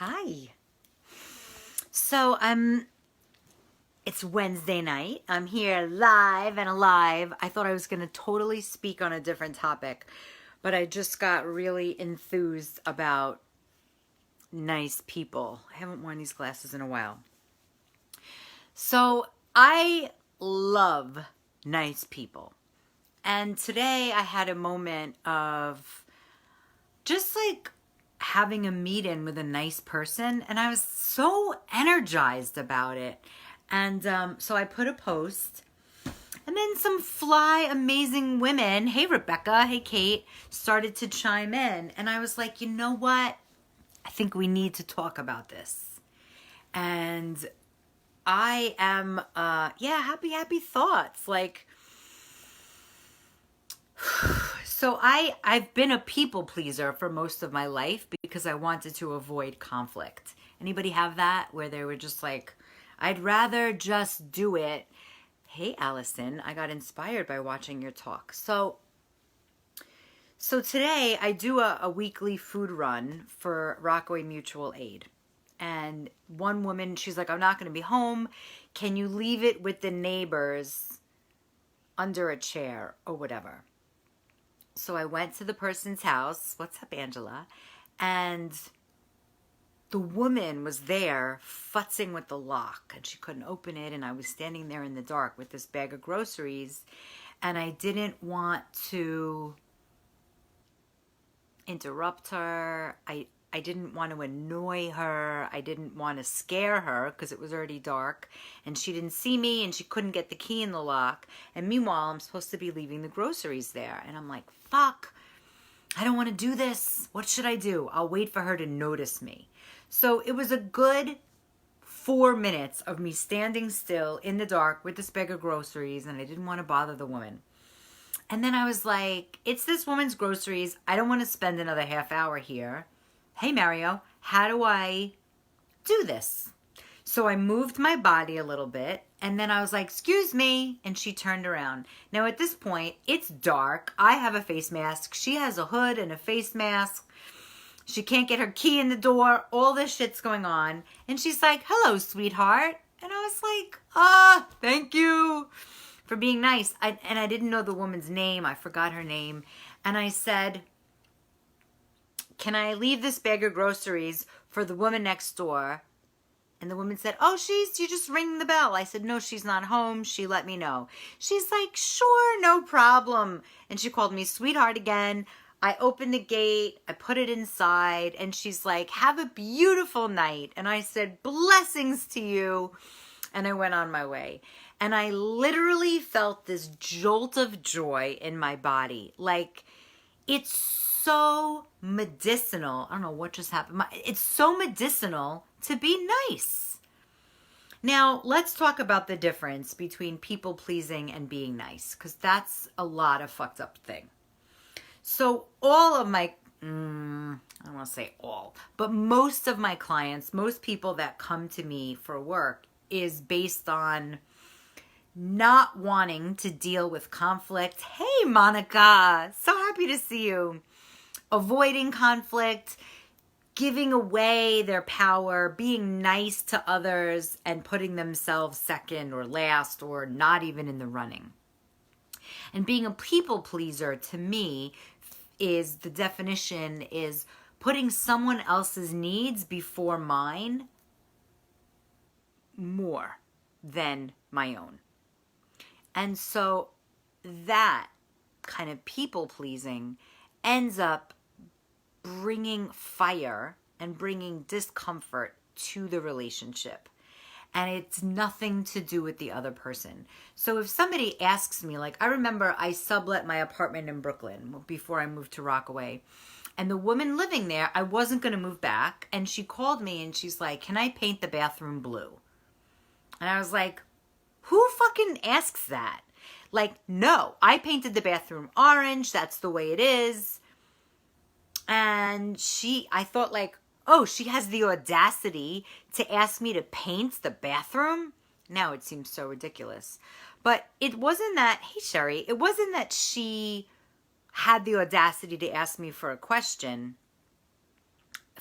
Hi. So it's Wednesday night. I'm here live and alive. I thought I was going to totally speak on a different topic, but I just got really enthused about nice people. I haven't worn these glasses in a while. So I love nice people. And today I had a moment of just like having a meet-in with a nice person, and I was so energized about it. And so I put a post, and then some fly amazing women, hey Rebecca, hey Kate, started to chime in. And I was like, you know what? I think we need to talk about this. And I am, happy thoughts. Like, so I've been a people pleaser for most of my life because I wanted to avoid conflict. Anybody have that where they were just like, I'd rather just do it. Hey, Allison, I got inspired by watching your talk. So today I do a weekly food run for Rockaway Mutual Aid. And one woman, she's like, I'm not going to be home. Can you leave it with the neighbors under a chair or whatever? So I went to the person's house. What's up, Angela? And the woman was there futzing with the lock, and she couldn't open it. And I was standing there in the dark with this bag of groceries, and I didn't want to interrupt her. I didn't want to annoy her. I didn't want to scare her because it was already dark and she didn't see me and she couldn't get the key in the lock. And meanwhile, I'm supposed to be leaving the groceries there. And I'm like, fuck, I don't want to do this. What should I do? I'll wait for her to notice me. So it was a good 4 minutes of me standing still in the dark with this bag of groceries, and I didn't want to bother the woman. And then I was like, it's this woman's groceries. I don't want to spend another half hour here. Hey, Mario, how do I do this? So I moved my body a little bit, and then I was like, excuse me, and she turned around. Now, at this point, it's dark. I have a face mask. She has a hood and a face mask. She can't get her key in the door. All this shit's going on. And she's like, hello, sweetheart. And I was like, thank you for being nice. And I didn't know the woman's name. I forgot her name. And I said, can I leave this bag of groceries for the woman next door? And the woman said, oh, you just ring the bell. I said, no, she's not home. She let me know. She's like, sure, no problem. And she called me sweetheart again. I opened the gate. I put it inside. And she's like, have a beautiful night. And I said, blessings to you. And I went on my way. And I literally felt this jolt of joy in my body. Like, it's so medicinal. I don't know what just happened. It's so medicinal to be nice. Now, let's talk about the difference between people pleasing and being nice, because that's a lot of fucked up thing. So all of my, I don't want to say all, but most of my clients, most people that come to me for work is based on not wanting to deal with conflict. Hey, Monica, so happy to see you. Avoiding conflict, giving away their power, being nice to others, and putting themselves second or last or not even in the running. And being a people pleaser, to me, is the definition is putting someone else's needs before mine more than my own. And so that kind of people pleasing ends up bringing fire and bringing discomfort to the relationship. And it's nothing to do with the other person. So if somebody asks me, like, I remember I sublet my apartment in Brooklyn before I moved to Rockaway. And the woman living there, I wasn't going to move back. And she called me and she's like, can I paint the bathroom blue? And I was like, who fucking asks that? Like, no, I painted the bathroom orange. That's the way it is. And I thought like, oh, she has the audacity to ask me to paint the bathroom? Now it seems so ridiculous. But it wasn't that, hey Sherry, it wasn't that she had the audacity to ask me for a question.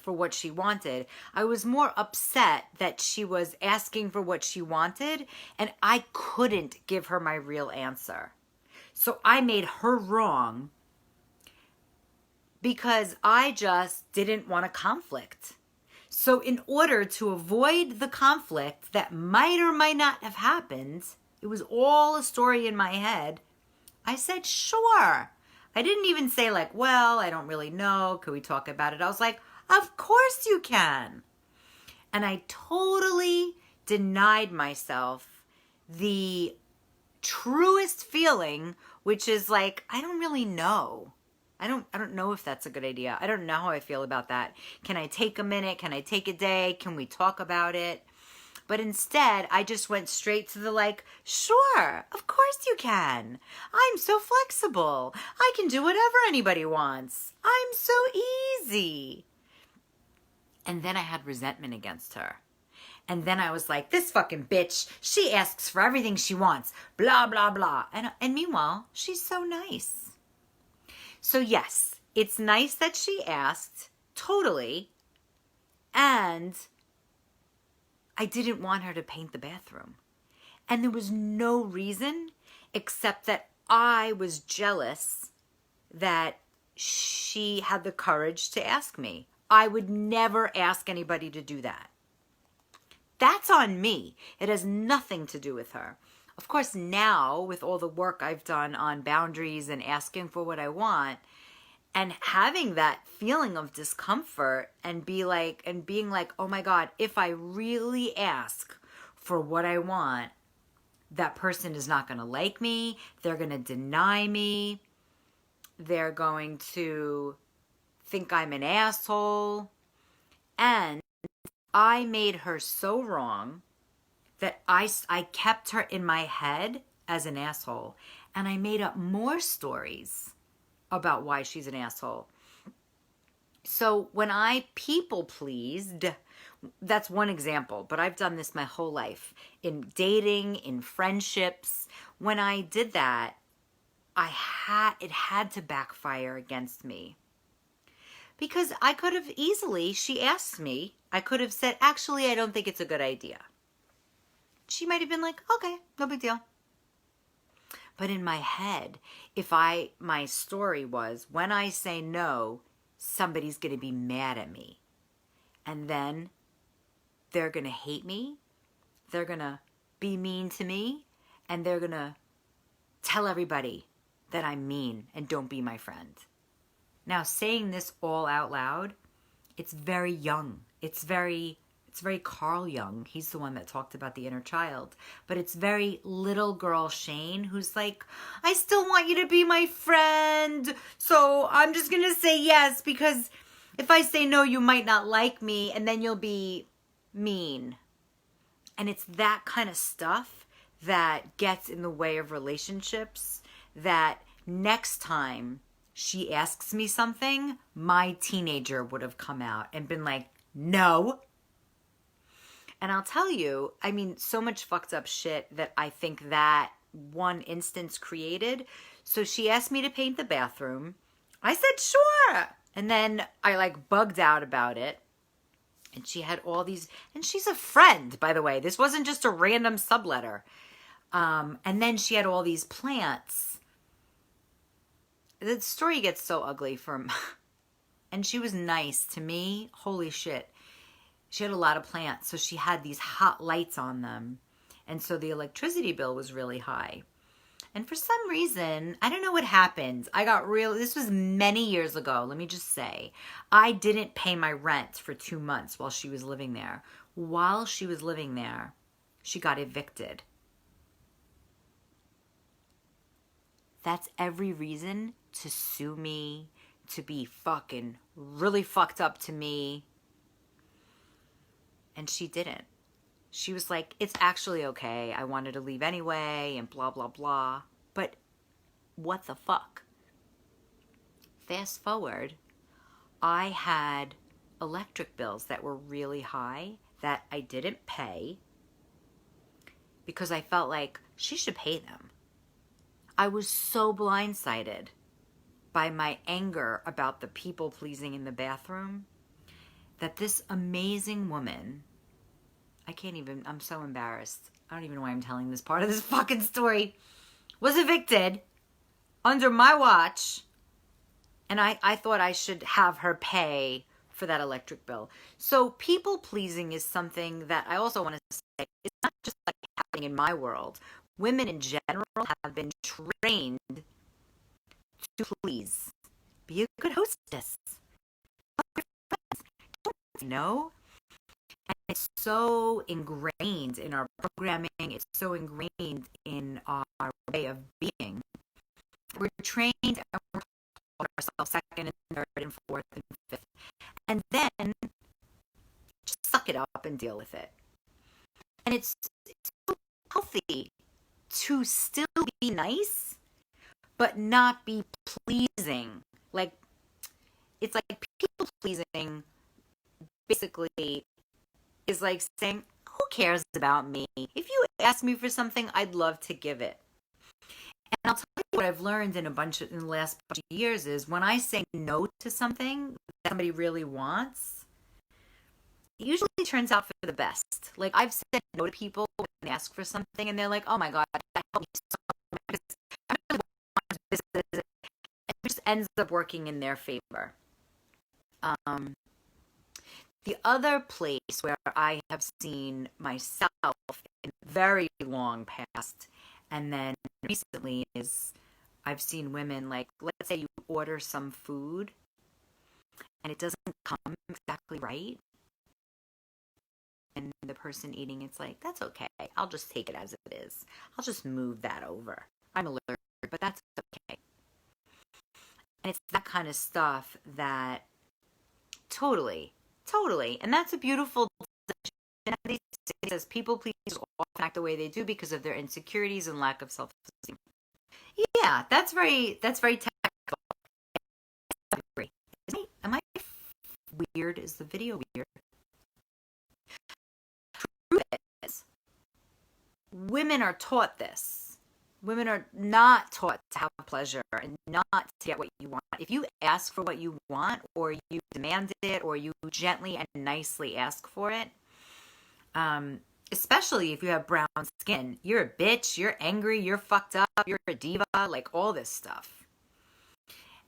for what she wanted. I was more upset that she was asking for what she wanted and I couldn't give her my real answer. So I made her wrong because I just didn't want a conflict. So in order to avoid the conflict that might or might not have happened, it was all a story in my head, I said, sure. I didn't even say like, well, I don't really know. Could we talk about it? I was like, of course you can. And I totally denied myself the truest feeling, which is like, I don't really know. I don't know if that's a good idea. I don't know how I feel about that. Can I take a minute? Can I take a day? Can we talk about it? But instead, I just went straight to the like, sure, of course you can. I'm so flexible. I can do whatever anybody wants. I'm so easy. And then I had resentment against her. And then I was like, this fucking bitch, she asks for everything she wants, blah, blah, blah. And meanwhile, she's so nice. So yes, it's nice that she asked, totally. And I didn't want her to paint the bathroom. And there was no reason except that I was jealous that she had the courage to ask me. I would never ask anybody to do that. That's on me. It has nothing to do with her. Of course, now with all the work I've done on boundaries and asking for what I want and having that feeling of discomfort and being like, oh my God, if I really ask for what I want, that person is not going to like me. They're going to deny me. They're going to think I'm an asshole. And I made her so wrong that I kept her in my head as an asshole. And I made up more stories about why she's an asshole. So when I people pleased, that's one example, but I've done this my whole life. In dating, in friendships, when I did that, it had to backfire against me. Because I could have easily, she asked me, I could have said, actually, I don't think it's a good idea. She might have been like, okay, no big deal. But in my head, my story was, when I say no, somebody's going to be mad at me. And then they're going to hate me. They're going to be mean to me. And they're going to tell everybody that I'm mean and don't be my friend. Now, saying this all out loud, it's very young. It's very Carl Jung. He's the one that talked about the inner child. But it's very little girl Shane who's like, I still want you to be my friend. So I'm just going to say yes because if I say no, you might not like me and then you'll be mean. And it's that kind of stuff that gets in the way of relationships, that next time she asks me something, my teenager would have come out and been like, no. And I'll tell you, I mean, so much fucked up shit that I think that one instance created. So she asked me to paint the bathroom. I said, sure. And then I like bugged out about it. And she had all these, and she's a friend, by the way. This wasn't just a random subletter. And then she had all these plants. The story gets so ugly and she was nice to me. Holy shit. She had a lot of plants, so she had these hot lights on them. And so the electricity bill was really high. And for some reason, I don't know what happened. This was many years ago, let me just say. I didn't pay my rent for 2 months while she was living there. While she was living there, she got evicted. That's every reason to sue me, to be fucking really fucked up to me. And she didn't. She was like, it's actually okay. I wanted to leave anyway and blah, blah, blah. But what the fuck? Fast forward, I had electric bills that were really high that I didn't pay because I felt like she should pay them. I was so blindsided by my anger about the people pleasing in the bathroom that this amazing woman, I'm so embarrassed. I don't even know why I'm telling this part of this fucking story, was evicted under my watch, and I thought I should have her pay for that electric bill. So people pleasing is something that I also want to say, it's not just like happening in my world. Women in general have been trained to please. Be a good hostess. No? And it's so ingrained in our programming. It's so ingrained in our way of being. We're trained and we're told ourselves second and third and fourth and fifth. And then just suck it up and deal with it. And it's so healthy to still be nice, but not be pleasing. Like, it's like people pleasing basically is like saying, who cares about me? If you ask me for something, I'd love to give it. And I'll tell you what I've learned in the last bunch of years is when I say no to something that somebody really wants, it usually turns out for the best. Like, I've said no to people when they ask for something and they're like, oh my God, that helped me so much. I really want this. It just ends up working in their favor. The other place where I have seen myself in very long past, and then recently, is I've seen women, like, let's say you order some food and it doesn't come exactly right. And the person eating it's like, that's okay. I'll just take it as it is. I'll just move that over. I'm allergic, but that's okay. And it's that kind of stuff that totally. And that's a beautiful decision. It says people please often act the way they do because of their insecurities and lack of self-esteem. Yeah, that's very technical. Am I weird? Is the video weird? Truth is, women are taught this. Women are not taught to have pleasure and not to get what you want. If you ask for what you want, or you demand it, or you gently and nicely ask for it, especially if you have brown skin, you're a bitch, you're angry, you're fucked up, you're a diva, like all this stuff.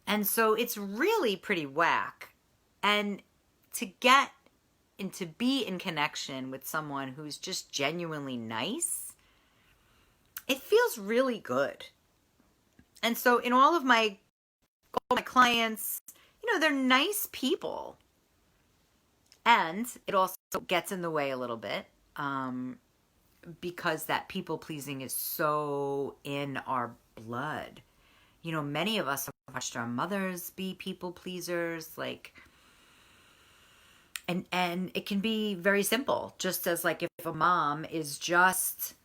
And so it's really pretty whack. And to get and to be in connection with someone who's just genuinely nice, it feels really good. And so in all my clients, they're nice people. And it also gets in the way a little bit because that people pleasing is so in our blood. Many of us have watched our mothers be people pleasers, like, and it can be very simple. Just as like if a mom is just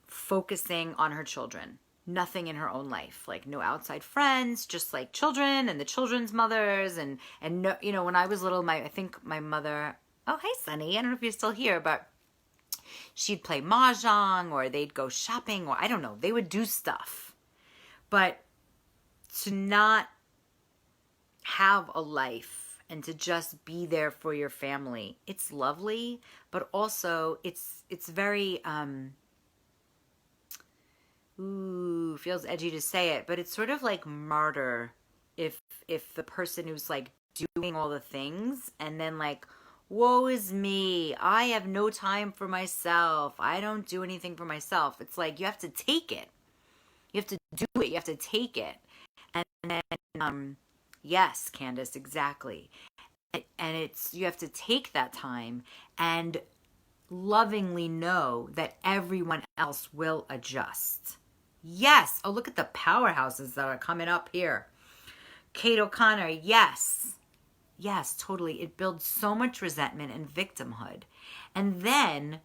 focusing on her children, nothing in her own life, like no outside friends, just like children and the children's mothers, and no, when I was little, I think my mother, oh hi Sunny, I don't know if you're still here, but she'd play mahjong, or they'd go shopping, or I don't know, they would do stuff. But to not have a life and to just be there for your family, it's lovely, but also it's very feels edgy to say it, but it's sort of like murder if the person who's like doing all the things and then like, woe is me, I have no time for myself, I don't do anything for myself. It's like you have to take it. You have to do it. You have to take it. And then, yes, Candace, exactly. And you have to take that time and lovingly know that everyone else will adjust. Yes. Oh, look at the powerhouses that are coming up here. Kate O'Connor, yes. Yes, totally. It builds so much resentment and victimhood. And then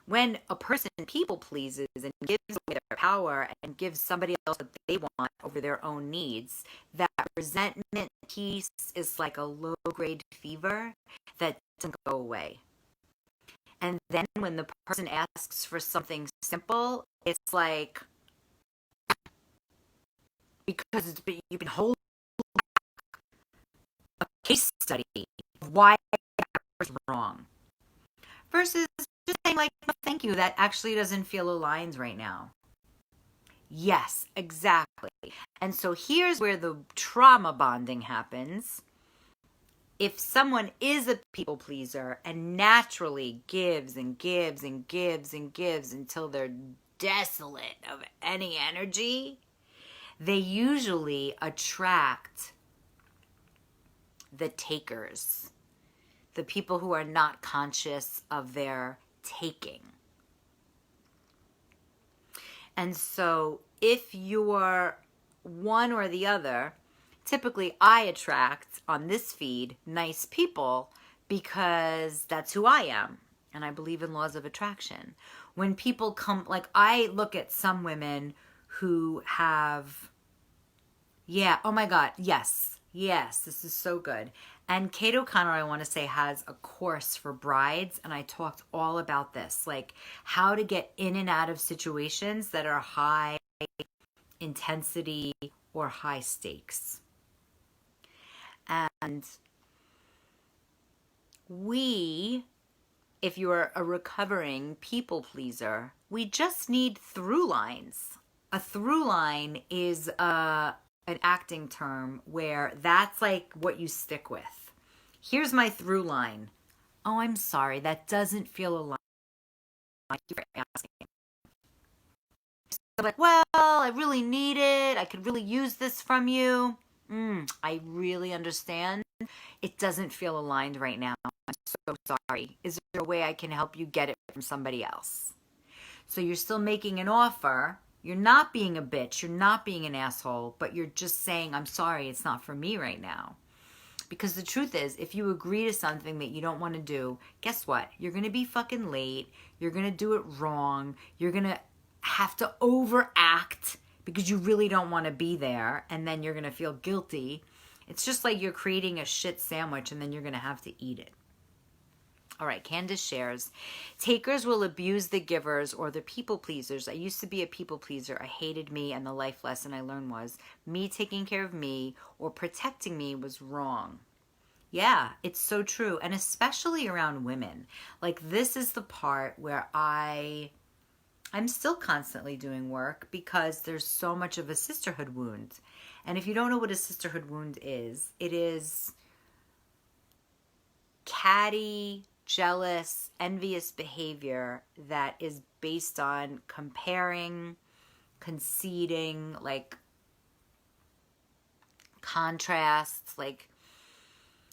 when a person people pleases and gives away their power and gives somebody else what they want over their own needs, that resentment piece is like a low-grade fever that doesn't go away. And then when the person asks for something simple, it's like, because you've been holding back case study of why that was wrong. Versus just saying like, no, thank you, that actually doesn't feel aligned right now. Yes, exactly. And so here's where the trauma bonding happens. If someone is a people pleaser and naturally gives and gives and gives and gives until they're desolate of any energy, they usually attract the takers, the people who are not conscious of their taking. And so if you're one or the other, typically I attract on this feed nice people because that's who I am. And I believe in laws of attraction. When people come, like I look at some women who have, yeah, oh my God, yes, this is so good. And Kate O'Connor, I want to say, has a course for brides, and I talked all about this, like how to get in and out of situations that are high intensity or high stakes. And if you're a recovering people pleaser, we just need through lines. A through line is an acting term where that's like what you stick with. Here's my through line. Oh, I'm sorry, that doesn't feel aligned. Thank you for asking. So like, well, I really need it. I could really use this from you. I really understand. It doesn't feel aligned right now. I'm so sorry. Is there a way I can help you get it from somebody else? So you're still making an offer. You're not being a bitch. You're not being an asshole, but you're just saying, I'm sorry, it's not for me right now. Because the truth is, if you agree to something that you don't want to do, guess what? You're going to be fucking late. You're going to do it wrong. You're going to have to overact because you really don't want to be there. And then you're going to feel guilty. It's just like you're creating a shit sandwich and then you're going to have to eat it. All right, Candace shares, takers will abuse the givers or the people pleasers. I used to be a people pleaser. I hated me, and the life lesson I learned was me taking care of me or protecting me was wrong. Yeah, it's so true. And especially around women. Like this is the part where I'm still constantly doing work because there's so much of a sisterhood wound. And if you don't know what a sisterhood wound is, it is catty, jealous, envious behavior that is based on comparing, conceding, like contrasts, like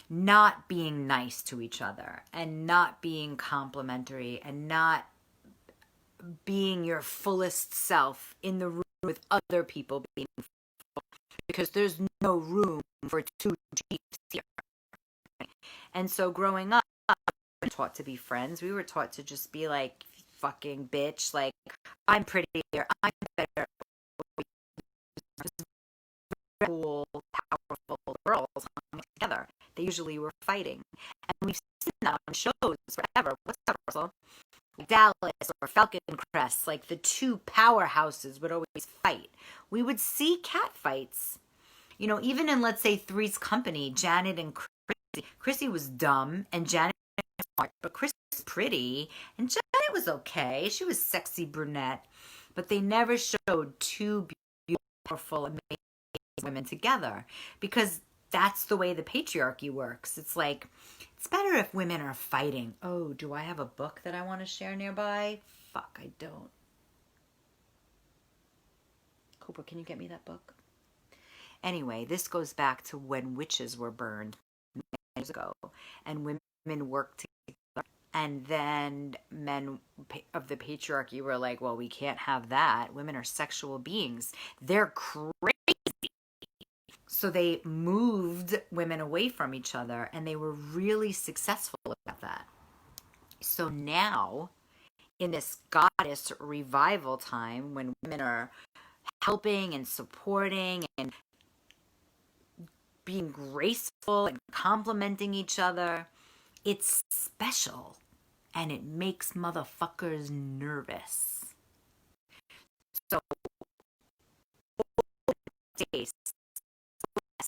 not being nice to each other and not being complimentary and not being your fullest self in the room with other people being full, because there's no room for two Jeeps here. And so growing up, we were taught to be friends. We were taught to just be like, fucking bitch, like, I'm prettier, I'm better. Cool, powerful girls hung together. They usually were fighting. And we've seen that on shows forever. What's up, Russell? Dallas or Falcon Crest, like the two powerhouses would always fight. We would see cat fights. You know, even in, let's say, Three's Company, Janet and Chrissy. Chrissy was dumb and Janet was smart, but Chrissy was pretty and Janet was okay. She was sexy brunette. But they never showed two beautiful, amazing women together because that's the way the patriarchy works. It's like, it's better if women are fighting. Oh, do I have a book that I want to share nearby? Fuck, I don't. Cooper, can you get me that book? Anyway, this goes back to when witches were burned many years ago and women worked together. And then men of the patriarchy were like, well, we can't have that. Women are sexual beings. They're crazy. So they moved women away from each other, and they were really successful at that. So now, in this goddess revival time, when women are helping and supporting and being graceful and complimenting each other, it's special, and it makes motherfuckers nervous. So,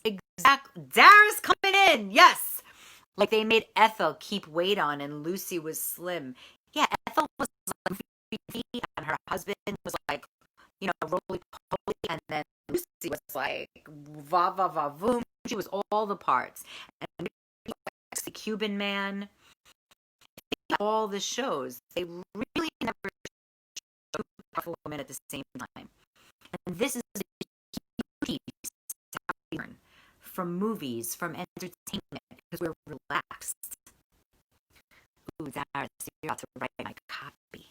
Dara's coming in. Yes. Like they made Ethel keep weight on and Lucy was slim. Yeah, Ethel was like and her husband was like, roly poly, and then Lucy was like va va va voom. She was all the parts. And the Cuban Man, all the shows, they really never showed powerful women at the same time. And this is a huge piece to learn from movies, from entertainment, because we're relaxed. Ooh, Dara, you're about to write my copy.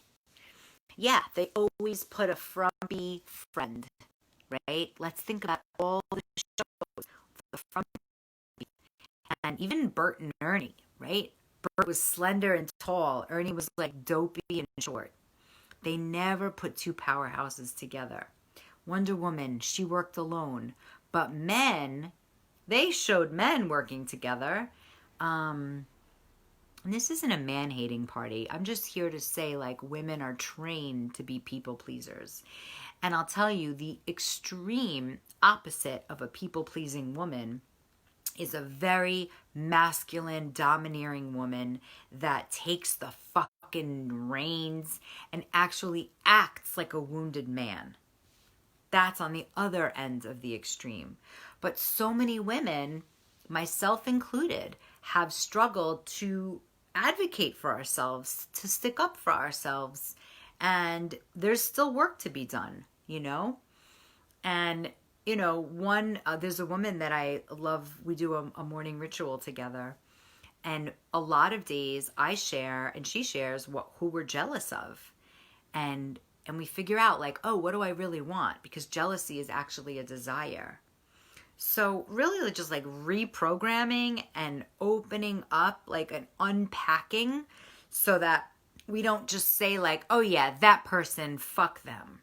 Yeah, they always put a frumpy friend, right? Let's think about all the shows, the frumpy, and even Bert and Ernie, right? Bert was slender and tall. Ernie was like dopey and short. They never put two powerhouses together. Wonder Woman, she worked alone. But men, they showed men working together. And this isn't a man-hating party. I'm just here to say, like, women are trained to be people pleasers. And I'll tell you, the extreme opposite of a people-pleasing woman is a very masculine, domineering woman that takes the fucking reins and actually acts like a wounded man. That's on the other end of the extreme. But so many women, myself included, have struggled to advocate for ourselves, to stick up for ourselves. And there's still work to be done, And, there's a woman that I love. We do a morning ritual together. And a lot of days I share and she shares who we're jealous of. And we figure out like, oh, what do I really want? Because jealousy is actually a desire. So really just like reprogramming and opening up, like an unpacking, so that we don't just say like, oh yeah, that person, fuck them.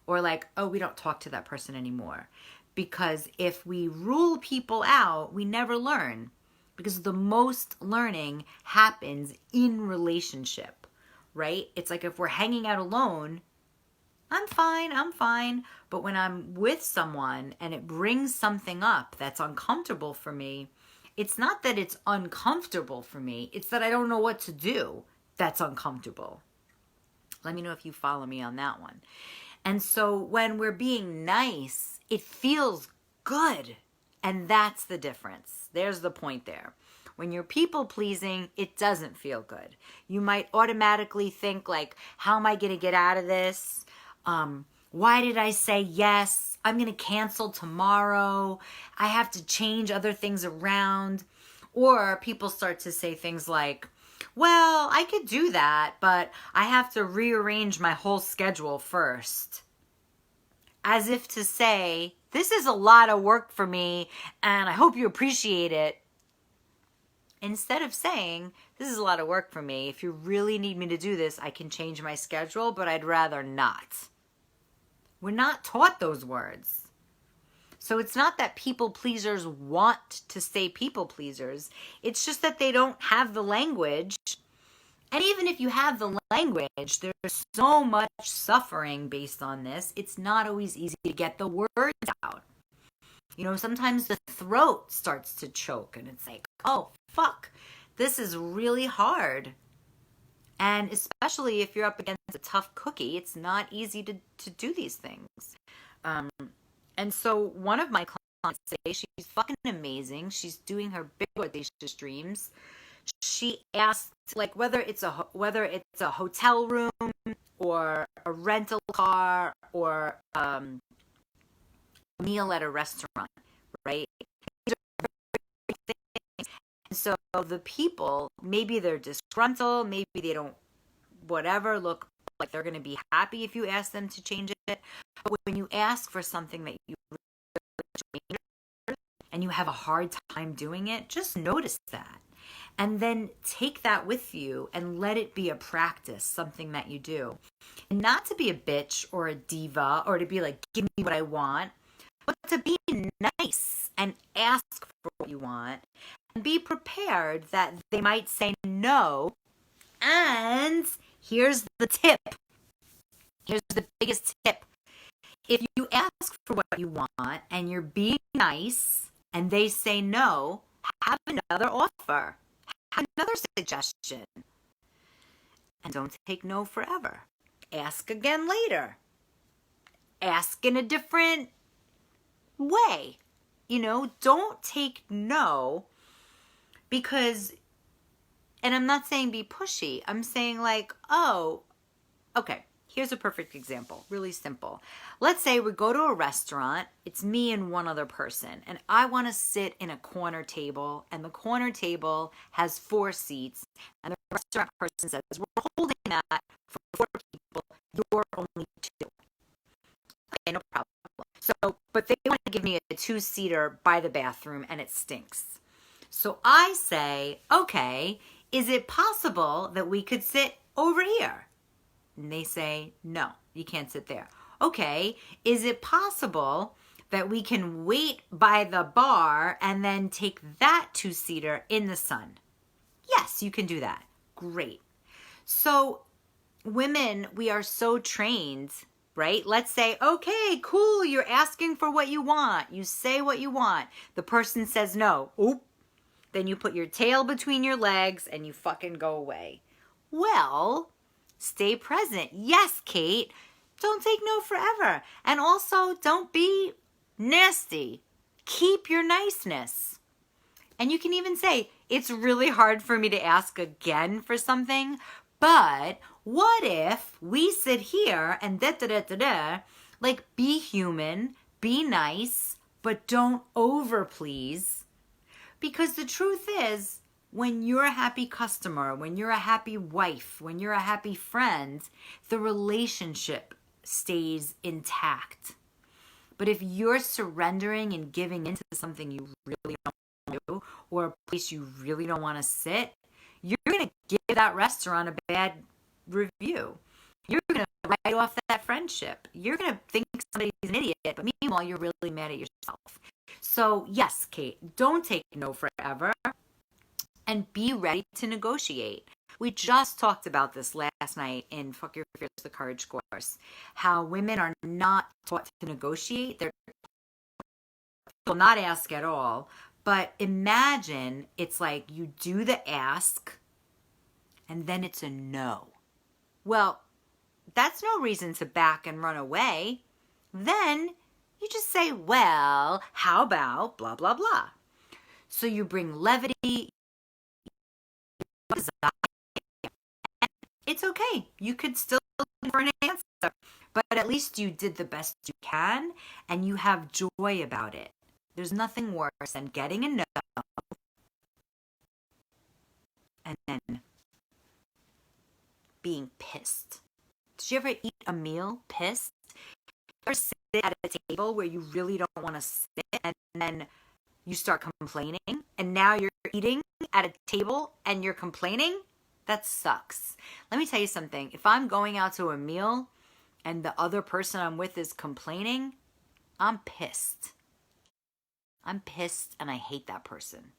Or like, oh, we don't talk to that person anymore. Because if we rule people out, we never learn. Because the most learning happens in relationship, right? It's like if we're hanging out alone, I'm fine. But when I'm with someone and it brings something up that's uncomfortable for me, it's not that it's uncomfortable for me. It's that I don't know what to do that's uncomfortable. Let me know if you follow me on that one. And so when we're being nice, it feels good. And that's the difference. There's the point there. When you're people pleasing, it doesn't feel good. You might automatically think like, how am I going to get out of this? Why did I say yes? I'm going to cancel tomorrow. I have to change other things around. Or people start to say things like, well, I could do that, but I have to rearrange my whole schedule first. As if to say, this is a lot of work for me and I hope you appreciate it. Instead of saying, this is a lot of work for me. If you really need me to do this, I can change my schedule, but I'd rather not. We're not taught those words. So it's not that people pleasers want to stay people pleasers. It's just that they don't have the language. And even if you have the language, there's so much suffering based on this. It's not always easy to get the words out. Sometimes the throat starts to choke and it's like, oh, fuck, this is really hard. And especially if you're up against a tough cookie, it's not easy to do these things. And so one of my clients today, she's fucking amazing. She's doing her big audacious dreams. She asked like whether it's a hotel room or a rental car or a meal at a restaurant, right? These are very things. And so the people, maybe they're disgruntled, maybe they don't, whatever, look like they're going to be happy if you ask them to change it. But when you ask for something that you really and you have a hard time doing it, just notice that. And then take that with you and let it be a practice, something that you do. And not to be a bitch or a diva or to be like, give me what I want, but to be nice and ask for what you want and be prepared that they might say no. And here's the tip. Here's the biggest tip. If you ask for what you want and you're being nice and they say no, have another offer, have another suggestion. And don't take no forever. Ask again later. Ask in a different way. Don't take no because, and I'm not saying be pushy. I'm saying like, oh, okay, here's a perfect example. Really simple. Let's say we go to a restaurant. It's me and one other person, and I want to sit in a corner table, and the corner table has 4 seats, and the restaurant person says, we're holding that for 4 people. You're only 2. Okay, no problem. So, but they want to give me a 2-seater by the bathroom, and it stinks. So I say, okay, is it possible that we could sit over here? And they say, no, you can't sit there. Okay, is it possible that we can wait by the bar and then take that 2-seater in the sun? Yes, you can do that. Great. So women, we are so trained, right? Let's say, okay, cool, you're asking for what you want. You say what you want. The person says no. Oop. Then you put your tail between your legs and you fucking go away. Well, stay present. Yes, Kate. Don't take no forever. And also, don't be nasty. Keep your niceness. And you can even say, it's really hard for me to ask again for something, but what if we sit here and da-da-da-da-da, like be human, be nice, but don't over please. Because the truth is, when you're a happy customer, when you're a happy wife, when you're a happy friend, the relationship stays intact. But if you're surrendering and giving into something you really don't want to do, or a place you really don't want to sit, you're going to give that restaurant a bad review. You're going to write off that friendship. You're going to think somebody's an idiot, but meanwhile, you're really mad at yourself. So yes, Kate, don't take no forever and be ready to negotiate. We just talked about this last night in Fuck Your Fears, the Courage course, how women are not taught to negotiate. They're not ask at all. But imagine it's like you do the ask and then it's a no. Well, that's no reason to back and run away. Then you just say, well, how about blah, blah, blah. So you bring levity. It's okay. You could still look for an answer, but at least you did the best you can and you have joy about it. There's nothing worse than getting a no and then being pissed. Did you ever eat a meal pissed? Or sit at a table where you really don't want to sit and then you start complaining and now you're eating at a table and you're complaining? That sucks. Let me tell you something. If I'm going out to a meal and the other person I'm with is complaining, I'm pissed. I'm pissed and I hate that person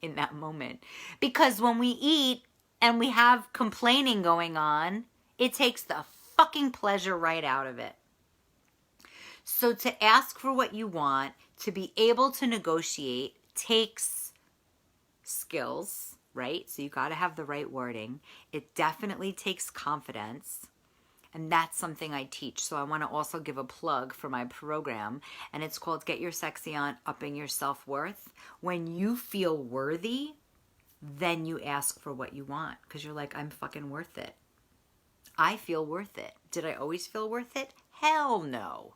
in that moment. Because when we eat and we have complaining going on, it takes the fucking pleasure right out of it. So to ask for what you want, to be able to negotiate, takes skills, right? So you got to have the right wording. It definitely takes confidence. And that's something I teach. So I want to also give a plug for my program. And it's called Get Your Sexy On, Upping Your Self-Worth. When you feel worthy, then you ask for what you want. Because you're like, I'm fucking worth it. I feel worth it. Did I always feel worth it? Hell no.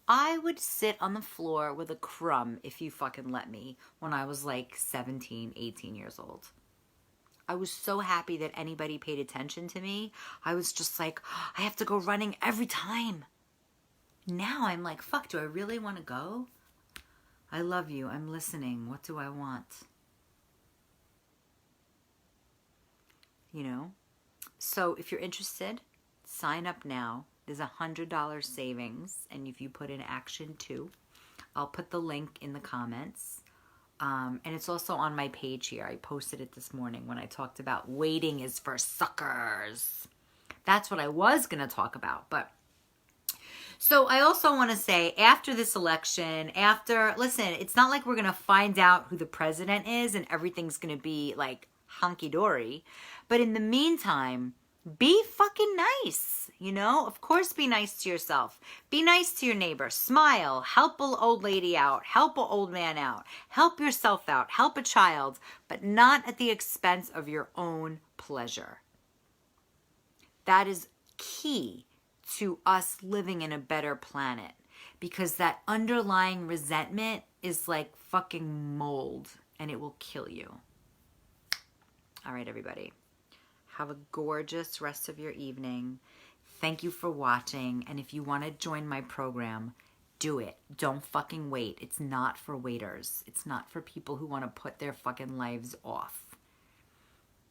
I would sit on the floor with a crumb if you fucking let me when I was like 17, 18 years old. I was so happy that anybody paid attention to me. I was just like, I have to go running every time. Now I'm like, fuck, do I really want to go? I love you. I'm listening. What do I want? You know? So if you're interested, sign up now. There's $100 savings. And if you put in action too, I'll put the link in the comments. And it's also on my page here. I posted it this morning when I talked about waiting is for suckers. That's what I was going to talk about. But So I also want to say, after this election, listen, it's not like we're going to find out who the president is and everything's going to be like hunky-dory. But in the meantime, be fucking nice, you know? Of course, be nice to yourself. Be nice to your neighbor. Smile. Help an old lady out. Help an old man out. Help yourself out. Help a child, but not at the expense of your own pleasure. That is key to us living in a better planet, because that underlying resentment is like fucking mold and it will kill you. All right, everybody. Have a gorgeous rest of your evening. Thank you for watching. And if you want to join my program, do it. Don't fucking wait. It's not for waiters. It's not for people who want to put their fucking lives off.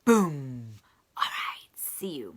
Boom. All right. See you.